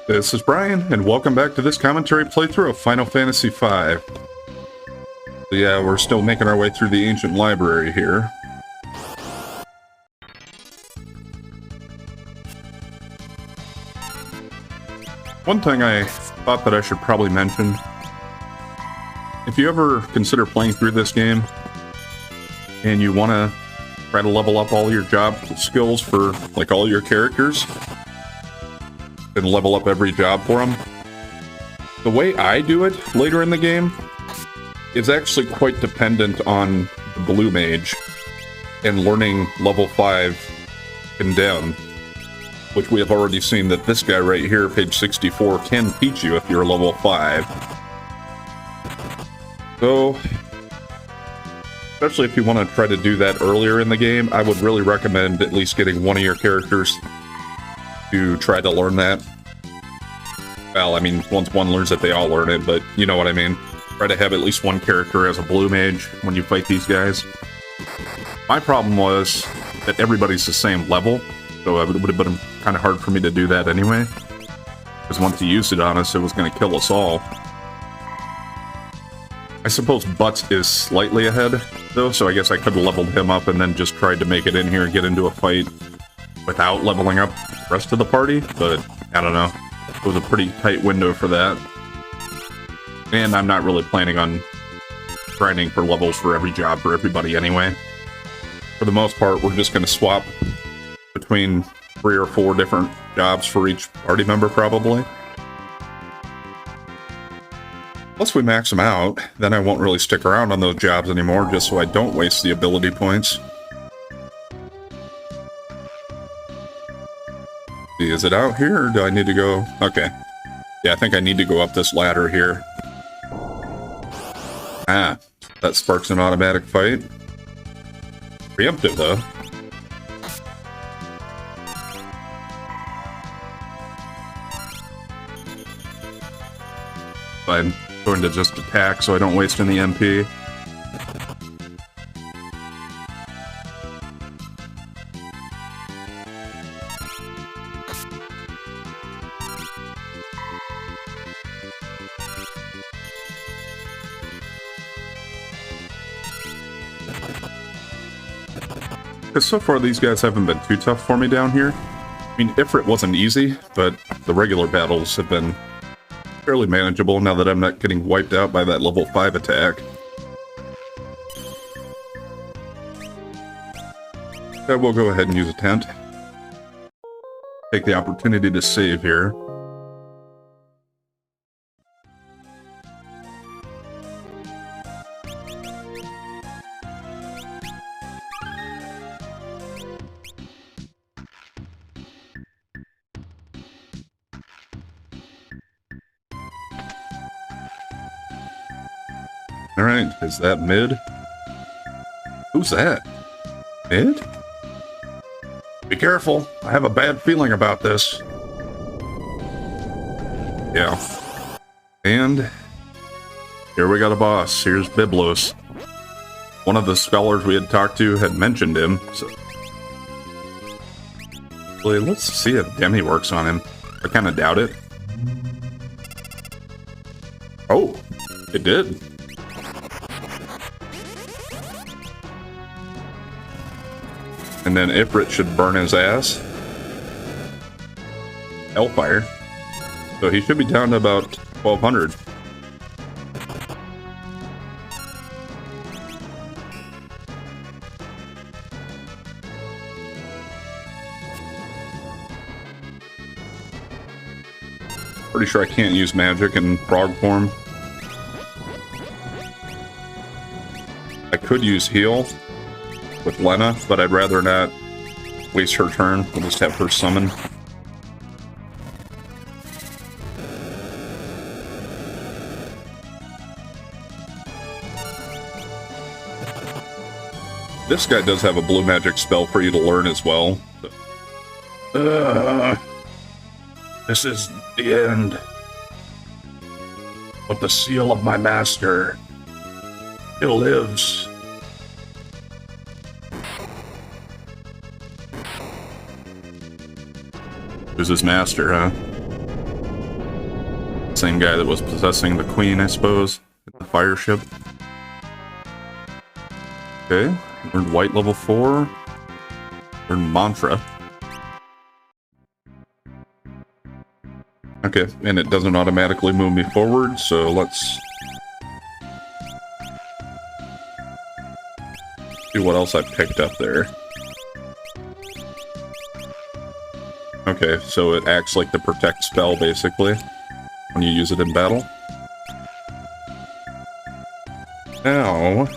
This is Brian, and welcome back to this commentary playthrough of Final Fantasy V. So yeah, we're still making our way through the ancient library here. One thing I thought that I should probably mention, if you ever consider playing through this game, and you want to try to level up all your job skills for, like, all your characters, and level up every job for them. The way I do it later in the game is actually quite dependent on the Blue Mage and learning level 5 Condemn, which we have already seen that this guy right here, page 64, can teach you if you're level 5. So, especially if you want to try to do that earlier in the game, I would really recommend at least getting one of your characters to try to learn that. Well, I mean, once one learns it, they all learn it, but you know what I mean. Try to have at least one character as a Blue Mage when you fight these guys. My problem was that everybody's the same level, so it would have been kind of hard for me to do that anyway. Because once he used it on us, it was going to kill us all. I suppose Butts is slightly ahead, though, so I guess I could have leveled him up and then just tried to make it in here and get into a fight without leveling up the rest of the party, but I don't know. It was a pretty tight window for that. And I'm not really planning on grinding for levels for every job for everybody anyway. For the most part, we're just going to swap between 3 or 4 different jobs for each party member, probably. Once we max them out, then I won't really stick around on those jobs anymore, just so I don't waste the ability points. Is it out here, or do I need to go? Okay. Yeah, I think I need to go up this ladder here. Ah, that sparks an automatic fight. Preemptive, though. I'm going to just attack so I don't waste any MP. Because so far these guys haven't been too tough for me down here. I mean, Ifrit wasn't easy, but the regular battles have been fairly manageable now that I'm not getting wiped out by that level 5 attack. I will go ahead and use a tent. Take the opportunity to save here. Alright, is that mid? Who's that? Mid? Be careful, I have a bad feeling about this. Yeah. And here we got a boss. Here's Byblos. One of the scholars we had talked to had mentioned him, so let's see if Demi works on him. I kind of doubt it. Oh, it did. And then Ifrit should burn his ass. Hellfire. So he should be down to about 1200. Pretty sure I can't use magic in frog form. I could use heal with Lena, but I'd rather not waste her turn. We'll just have her summon. This guy does have a blue magic spell for you to learn as well. This is the end. But the seal of my master still lives. Who's his master, huh? Same guy that was possessing the queen, I suppose, at the fire ship. Okay, learned white level 4. Learned mantra. Okay, and it doesn't automatically move me forward, so let's see what else I picked up there. Okay, so it acts like the protect spell, basically, when you use it in battle. Now,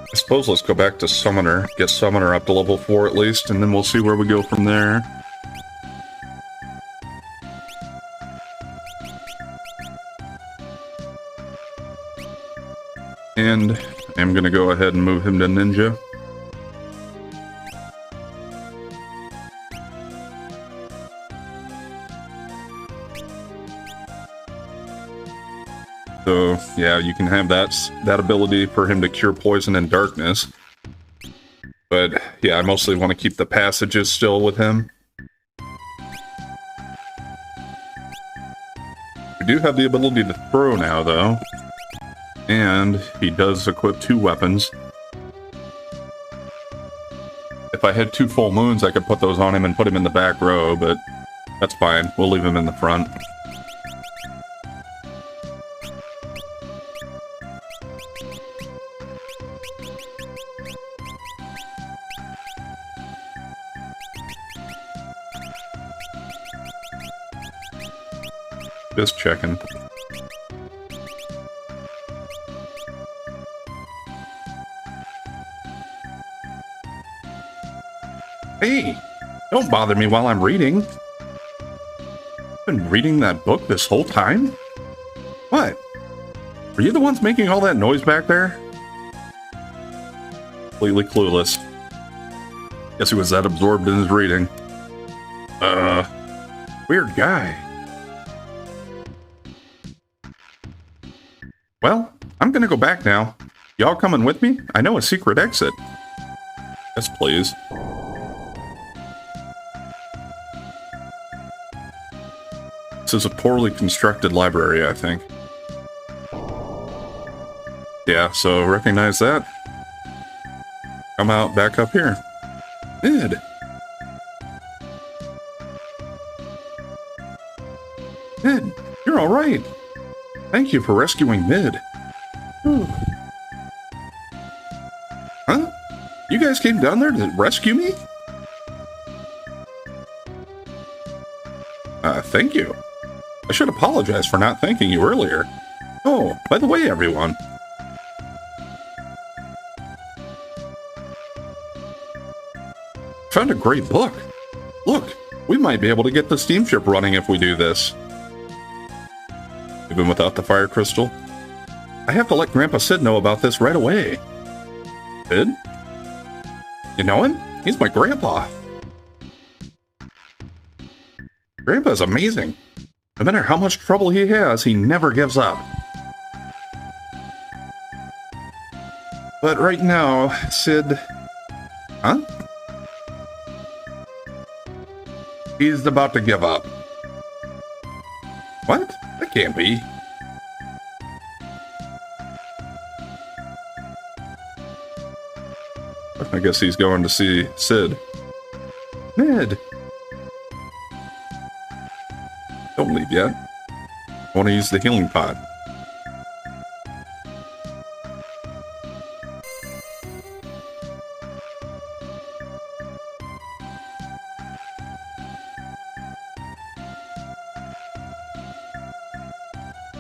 I suppose let's go back to Summoner, get Summoner up to level 4 at least, and then we'll see where we go from there. And I'm going to go ahead and move him to Ninja. So, yeah, you can have that ability for him to cure poison and darkness. But, yeah, I mostly want to keep the passages still with him. We do have the ability to throw now, though. And he does equip 2 weapons. If I had 2 full moons, I could put those on him and put him in the back row, but that's fine. We'll leave him in the front. Just checking. Hey, don't bother me while I'm reading. I've been reading that book this whole time? What? Were you the ones making all that noise back there? Completely clueless. Guess he was that absorbed in his reading. Weird guy. Well, I'm gonna go back now. Y'all coming with me? I know a secret exit. Yes, please. This is a poorly constructed library, I think. Yeah, so recognize that. Come out back up here. Mid. Mid, you're all right. Thank you for rescuing Mid. Whew. Huh? You guys came down there to rescue me? Thank you. I should apologize for not thanking you earlier. Oh, by the way, everyone. Found a great book. Look, we might be able to get the steamship running if we do this. Even without the fire crystal? I have to let Grandpa Sid know about this right away. Sid? You know him? He's my grandpa. Grandpa's amazing. No matter how much trouble he has, he never gives up. But right now, Sid... Huh? He's about to give up. What? That can't be. I guess he's going to see Sid. Ned! Don't leave yet. I want to use the healing pod.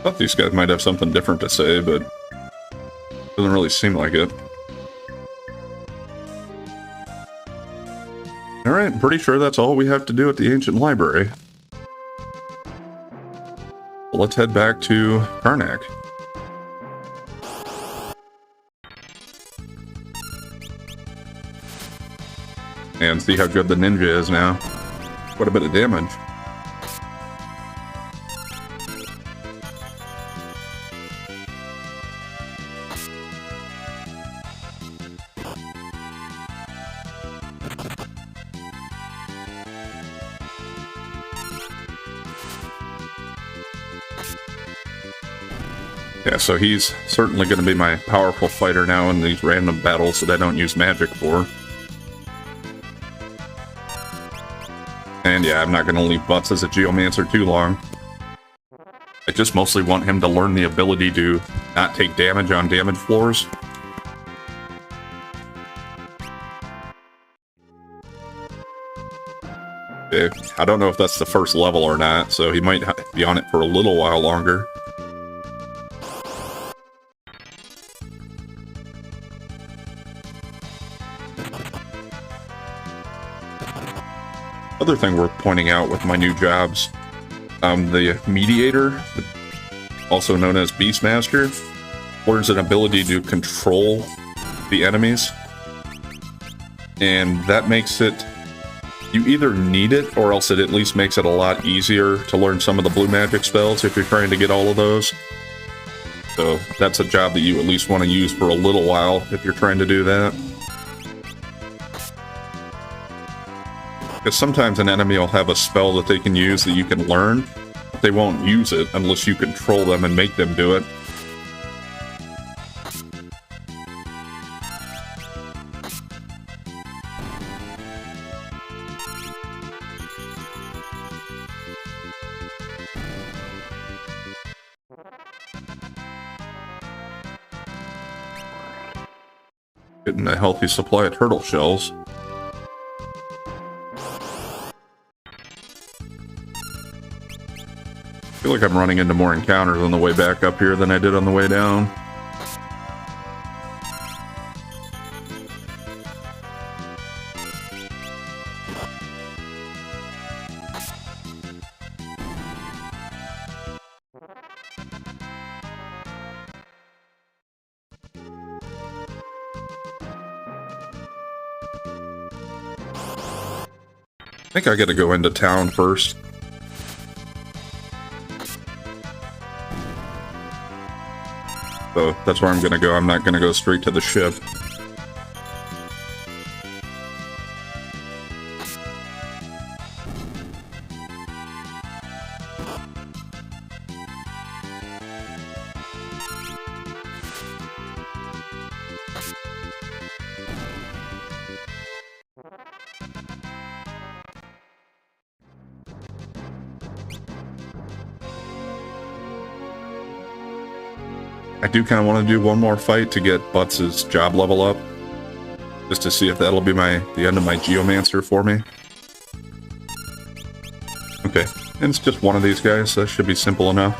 Thought these guys might have something different to say, but doesn't really seem like it. Alright, I'm pretty sure that's all we have to do at the ancient library. Let's head back to Karnak. And see how good the ninja is now. Quite a bit of damage. Yeah, so he's certainly going to be my powerful fighter now in these random battles that I don't use magic for. And yeah, I'm not going to leave Butts as a Geomancer too long. I just mostly want him to learn the ability to not take damage on damage floors. I don't know if that's the first level or not, so he might be on it for a little while longer. Other thing worth pointing out with my new jobs, the Mediator, also known as Beastmaster, learns an ability to control the enemies, and that makes it, you either need it, or else it at least makes it a lot easier to learn some of the blue magic spells if you're trying to get all of those. So that's a job that you at least want to use for a little while if you're trying to do that. Because sometimes an enemy will have a spell that they can use that you can learn, but they won't use it unless you control them and make them do it. Getting a healthy supply of turtle shells. I feel like I'm running into more encounters on the way back up here than I did on the way down. I think I gotta go into town first. So that's where I'm gonna go. I'm not gonna go straight to the ship. I do kind of want to do one more fight to get Butts' job level up, just to see if that'll be the end of my Geomancer for me. Okay, and it's just one of these guys, so that should be simple enough.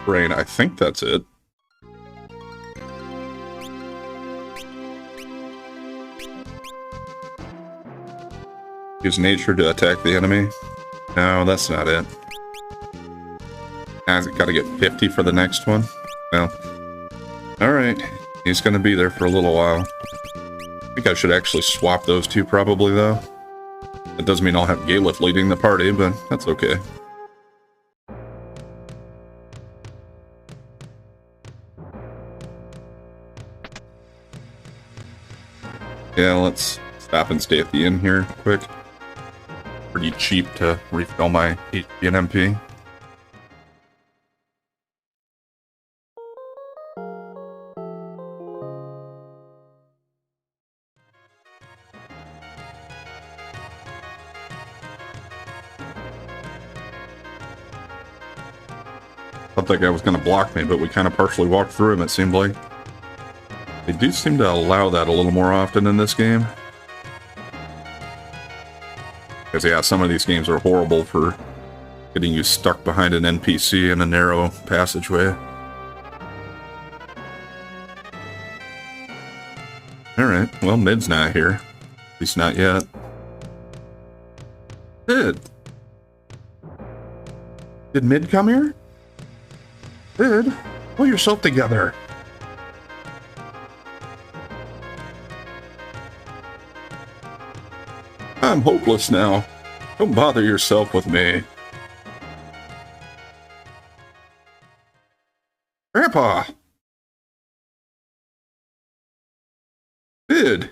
Brain, I think that's it. Use nature to attack the enemy. No, that's not it. I've got to get 50 for the next one. Well, alright. He's going to be there for a little while. I think I should actually swap those two probably, though. That doesn't mean I'll have Galef leading the party, but that's okay. Yeah, let's stop and stay at the inn here quick. Pretty cheap to refill my HP and MP. Thought that guy was going to block me, but we kind of partially walked through him, it seemed like. They do seem to allow that a little more often in this game. Because, yeah, some of these games are horrible for getting you stuck behind an NPC in a narrow passageway. Alright, well, Mid's not here. At least not yet. Mid! Did Mid come here? Mid, pull yourself together. I'm hopeless now. Don't bother yourself with me. Grandpa! Bid!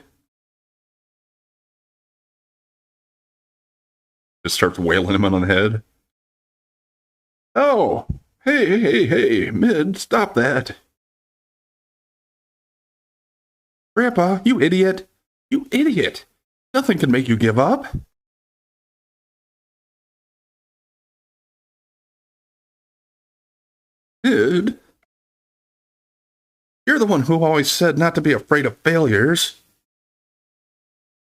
Just starts wailing him on the head. Oh! Hey, Mid, stop that. Grandpa, you idiot! You idiot! Nothing can make you give up. Mid? You're the one who always said not to be afraid of failures.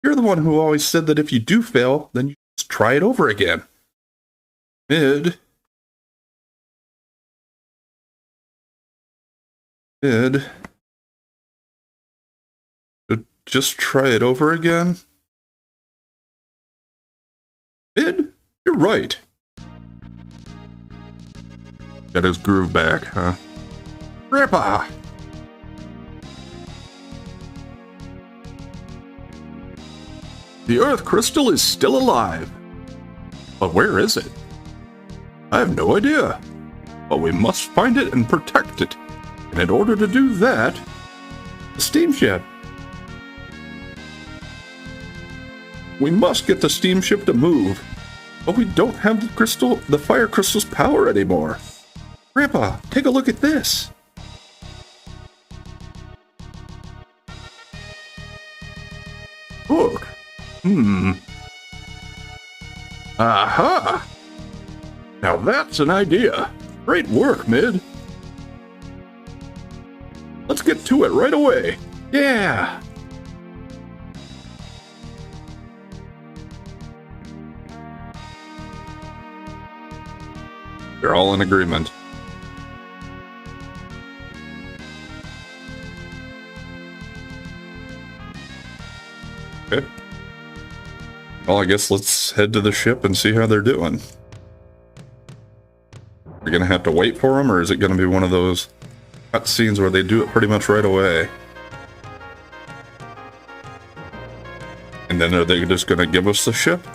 You're the one who always said that if you do fail, then you just try it over again. Mid? Mid? Just try it over again? Mid? You're right. Got his groove back, huh? Grandpa! The Earth Crystal is still alive. But where is it? I have no idea. But we must find it and protect it. And in order to do that, the steamship. We must get the steamship to move. But we don't have the fire crystal's power anymore. Grandpa, take a look at this. Look. Aha! Now that's an idea. Great work, Mid. Let's get to it right away. Yeah! They're all in agreement. Okay. Well, I guess let's head to the ship and see how they're doing. We're gonna have to wait for them, or is it gonna be one of those cutscenes where they do it pretty much right away? And then are they just gonna give us the ship?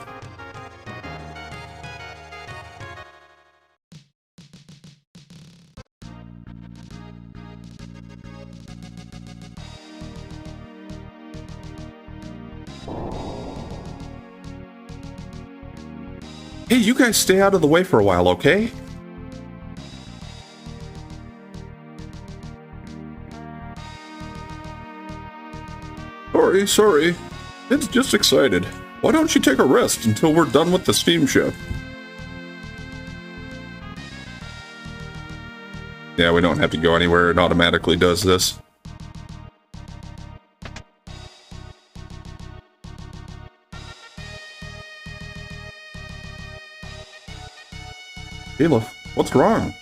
Hey, you guys stay out of the way for a while, okay? Sorry. It's just excited. Why don't you take a rest until we're done with the steamship? Yeah, we don't have to go anywhere. It automatically does this. Byblos, what's wrong?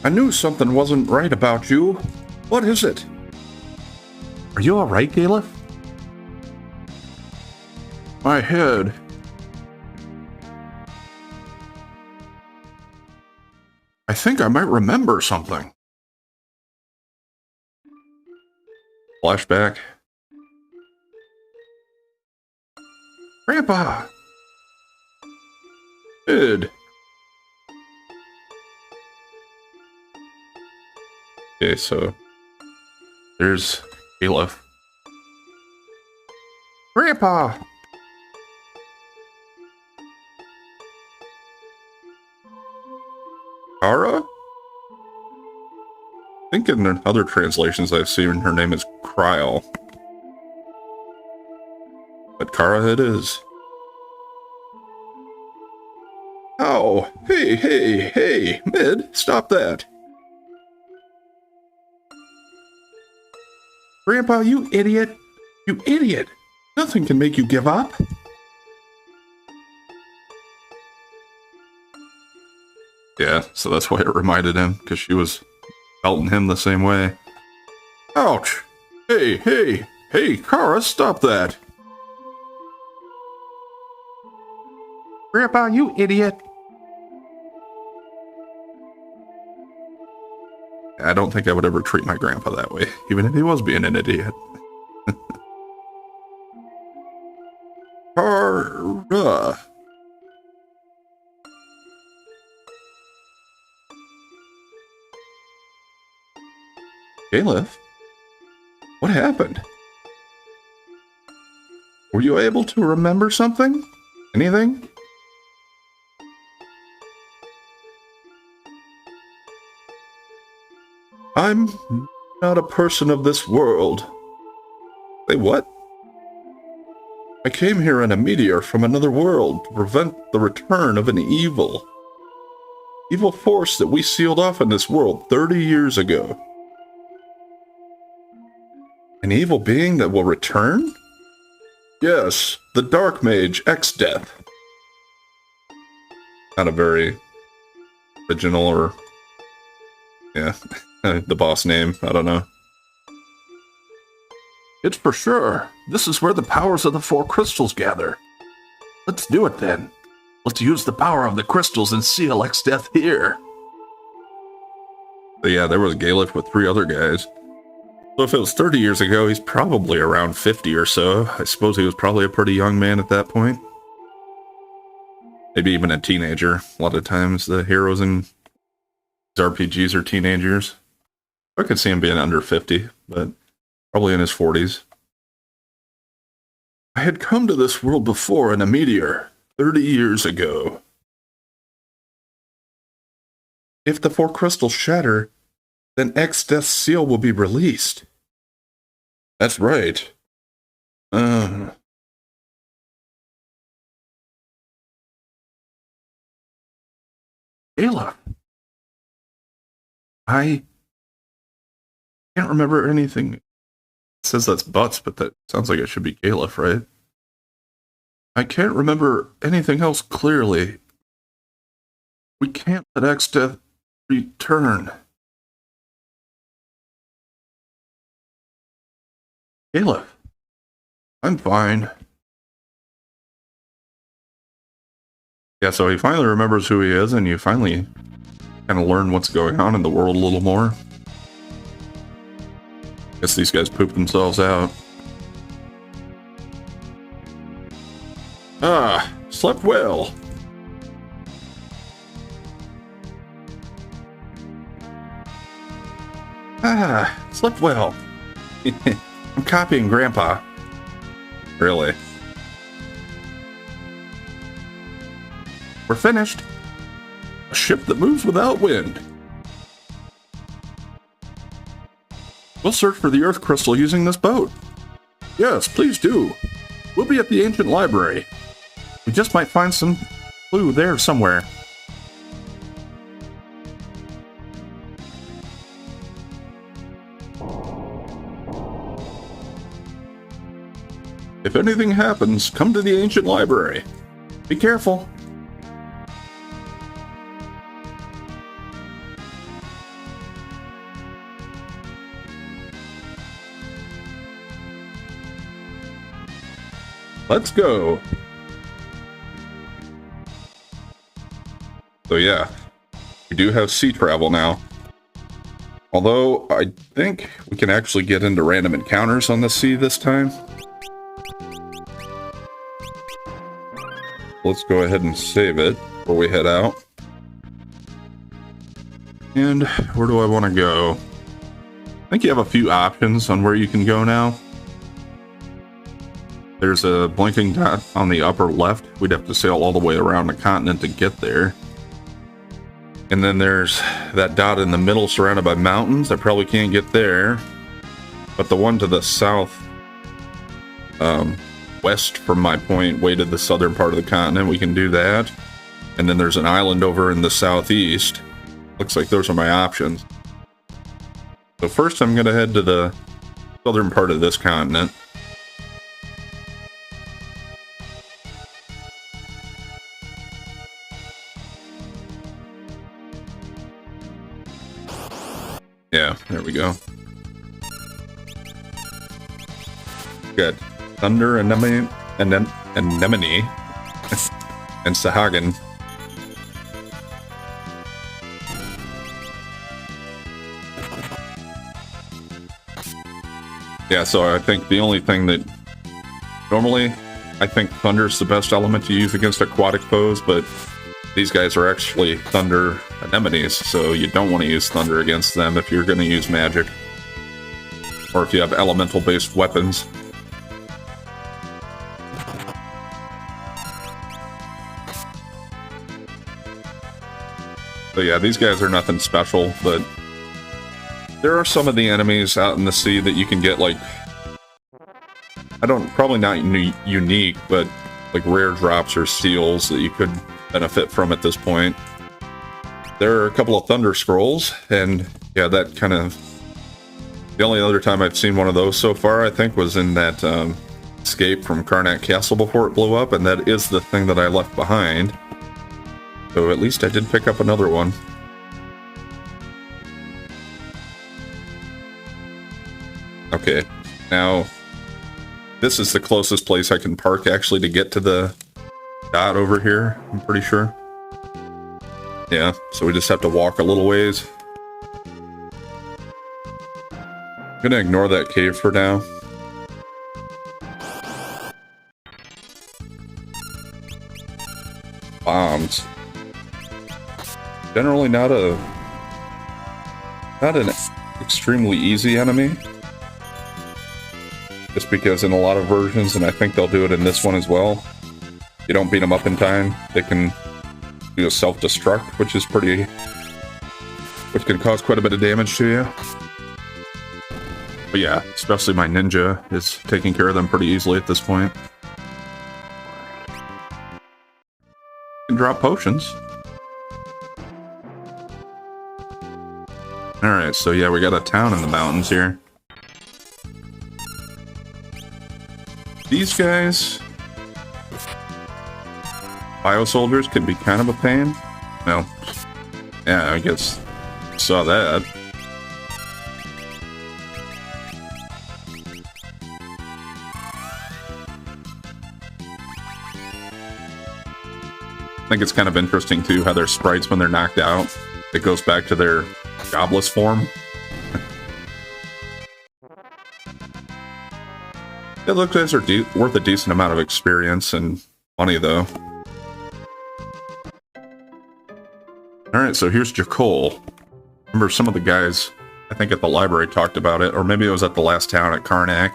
I knew something wasn't right about you. What is it? Are you alright, Byblos? My head. I think I might remember something. Flashback. Grandpa! Id. Okay, so there's Byblos. Grandpa! Kara? I think in other translations I've seen her name is Kryl. But Kara it is. Oh, hey, Mid, stop that. Grandpa, you idiot. You idiot. Nothing can make you give up. Yeah, so that's why it reminded him, because she was pelting him the same way. Ouch. Hey, Kara, stop that. Grandpa, you idiot. I don't think I would ever treat my grandpa that way, even if he was being an idiot. Caliph? What happened? Were you able to remember something? Anything? I'm not a person of this world. Say what? I came here in a meteor from another world to prevent the return of an evil force that we sealed off in this world 30 years ago. An evil being that will return? Yes, the Dark Mage X-Death. Not a very original or... yeah, the boss name, I don't know. It's for sure. This is where the powers of the 4 crystals gather. Let's do it then. Let's use the power of the crystals and seal X-Death here. So yeah, there was Galef with 3 other guys. So if it was 30 years ago, he's probably around 50 or so. I suppose he was probably a pretty young man at that point. Maybe even a teenager. A lot of times the heroes in RPGs are teenagers. I could see him being under 50, but probably in his 40s. I had come to this world before in a meteor, 30 years ago. If the 4 crystals shatter, then X-Death's seal will be released. That's right. Caleb, I can't remember anything. It says that's Butts, but that sounds like it should be Caleb, right? I can't remember anything else clearly. We can't let X-Death return. Caleb, I'm fine. Yeah, so he finally remembers who he is, and you finally kind of learn what's going on in the world a little more. Guess these guys pooped themselves out. Ah, slept well. Ah, slept well. I'm copying Grandpa. Really? We're finished. A ship that moves without wind. We'll search for the Earth Crystal using this boat. Yes, please do. We'll be at the ancient library. We just might find some clue there somewhere. If anything happens, come to the ancient library. Be careful. Let's go. So yeah, we do have sea travel now. Although I think we can actually get into random encounters on the sea this time. Let's go ahead and save it before we head out. And where do I want to go? I think you have a few options on where you can go now. There's a blinking dot on the upper left. We'd have to sail all the way around the continent to get there. And then there's that dot in the middle surrounded by mountains. I probably can't get there. But the one to the south, west from my point, way to the southern part of the continent, we can do that. And then there's an island over in the southeast. Looks like those are my options. So first I'm going to head to the southern part of this continent. Yeah, there we go. Good. Thunder, Anemone, and Sahagan. Yeah, so I think the only thing that... Normally, I think Thunder's the best element to use against aquatic foes, but these guys are actually Thunder Anemones, so you don't want to use Thunder against them if you're going to use magic. or if you have elemental-based weapons. So yeah, these guys are nothing special, but there are some of the enemies out in the sea that you can get, like, probably not unique, but like rare drops or seals that you could benefit from at this point. There are a couple of Thunder Scrolls, and yeah, that kind of... The only other time I've seen one of those so far, I think, was in that escape from Karnak Castle before it blew up, and that is the thing that I left behind. So at least I did pick up another one. Okay, now this is the closest place I can park actually to get to the dot over here, I'm pretty sure. Yeah, so we just have to walk a little ways. I'm gonna ignore that cave for now. Bombs. Generally not an extremely easy enemy. Just because in a lot of versions, and I think they'll do it in this one as well, you don't beat them up in time, they can do a self-destruct, which can cause quite a bit of damage to you. But yeah, especially my ninja is taking care of them pretty easily at this point. You can drop potions. Alright, so yeah, we got a town in the mountains here. These guys, bio soldiers, can be kind of a pain. No. Yeah, I guess you saw that. I think it's kind of interesting too how their sprites, when they're knocked out, it goes back to their jobless form. Yeah, those guys are worth a decent amount of experience and money, though. Alright, so here's Jakol. Remember some of the guys, I think at the library, talked about it, or maybe it was at the last town at Karnak.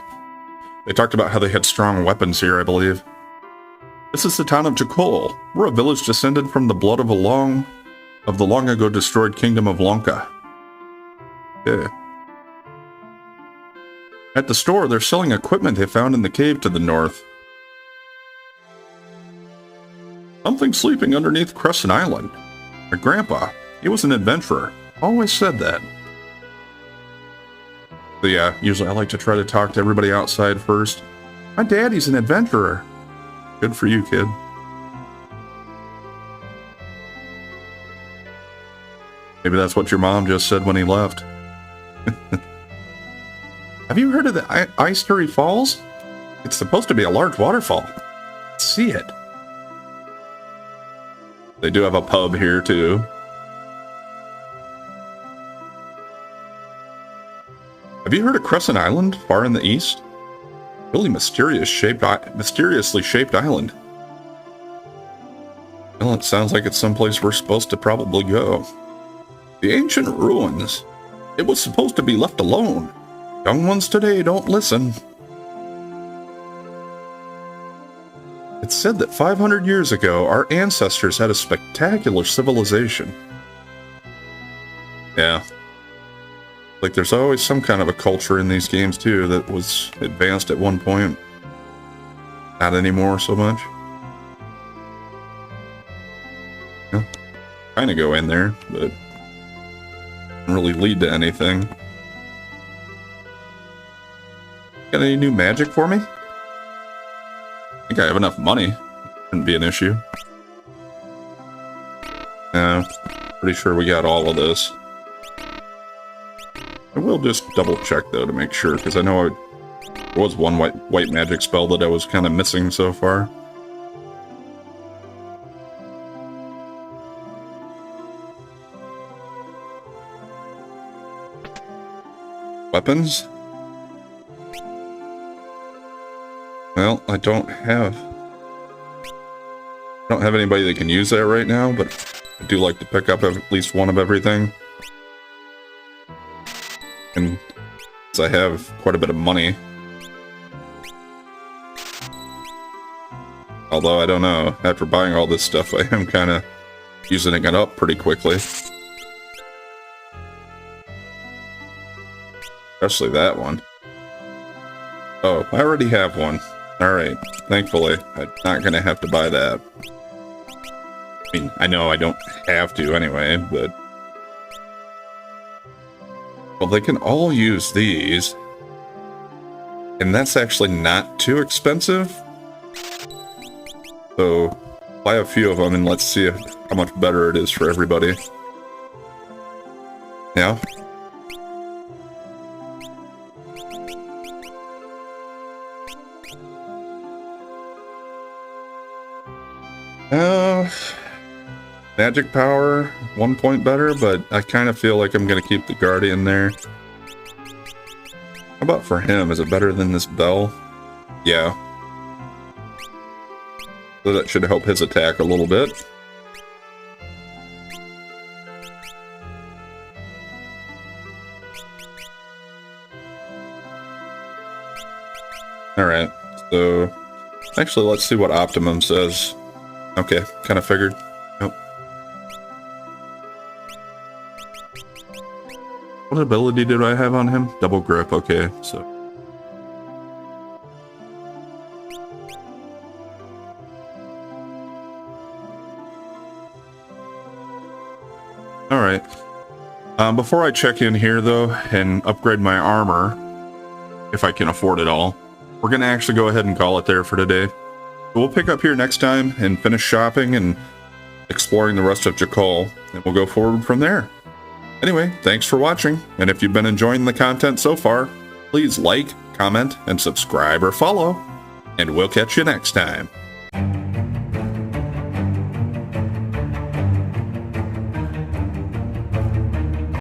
They talked about how they had strong weapons here, I believe. This is the town of Jakol. We're a village descended from the blood of the long ago destroyed kingdom of Lonka. Yeah. At the store, they're selling equipment they found in the cave to the north. Something sleeping underneath Crescent Island. My grandpa, he was an adventurer. Always said that. So yeah, usually I like to try to talk to everybody outside first. My daddy's an adventurer. Good for you, kid. Maybe that's what your mom just said when he left. Have you heard of the Ice Hurry Falls? It's supposed to be a large waterfall. Let's see it. They do have a pub here, too. Have you heard of Crescent Island, far in the east? Really mysteriously shaped island. Well, it sounds like it's someplace we're supposed to probably go. The ancient ruins. It was supposed to be left alone. Young ones today don't listen. It's said that 500 years ago, our ancestors had a spectacular civilization. Yeah. Like, there's always some kind of a culture in these games, too, that was advanced at one point. Not anymore so much. Yeah. Kind of go in there, but doesn't really lead to anything. Got any new magic for me? I think I have enough money. Shouldn't be an issue. No, pretty sure we got all of this. I will just double check though to make sure, because I know there was one white magic spell that I was kind of missing so far. Weapons? Well, I don't have anybody that can use that right now, but I do like to pick up at least one of everything. And So I have quite a bit of money. Although, I don't know. After buying all this stuff, I am kind of using it up pretty quickly. Especially that one. Oh, I already have one. Alright. Thankfully, I'm not going to have to buy that. I mean, I know I don't have to anyway, but... Well, they can all use these. And that's actually not too expensive. So, buy a few of them and let's see how much better it is for everybody. Yeah. Magic power, 1 point better, but I kind of feel like I'm going to keep the Guardian there. How about for him? Is it better than this bell? Yeah. So that should help his attack a little bit. Alright, so... Actually, let's see what Optimum says. Okay, kind of figured. Nope. What ability did I have on him? Double grip, okay, so... Alright. Before I check in here, though, and upgrade my armor, if I can afford it all, we're going to actually go ahead and call it there for today. We'll pick up here next time and finish shopping and exploring the rest of Jakal, and we'll go forward from there. Anyway, thanks for watching, and if you've been enjoying the content so far, please like, comment, and subscribe or follow, and we'll catch you next time.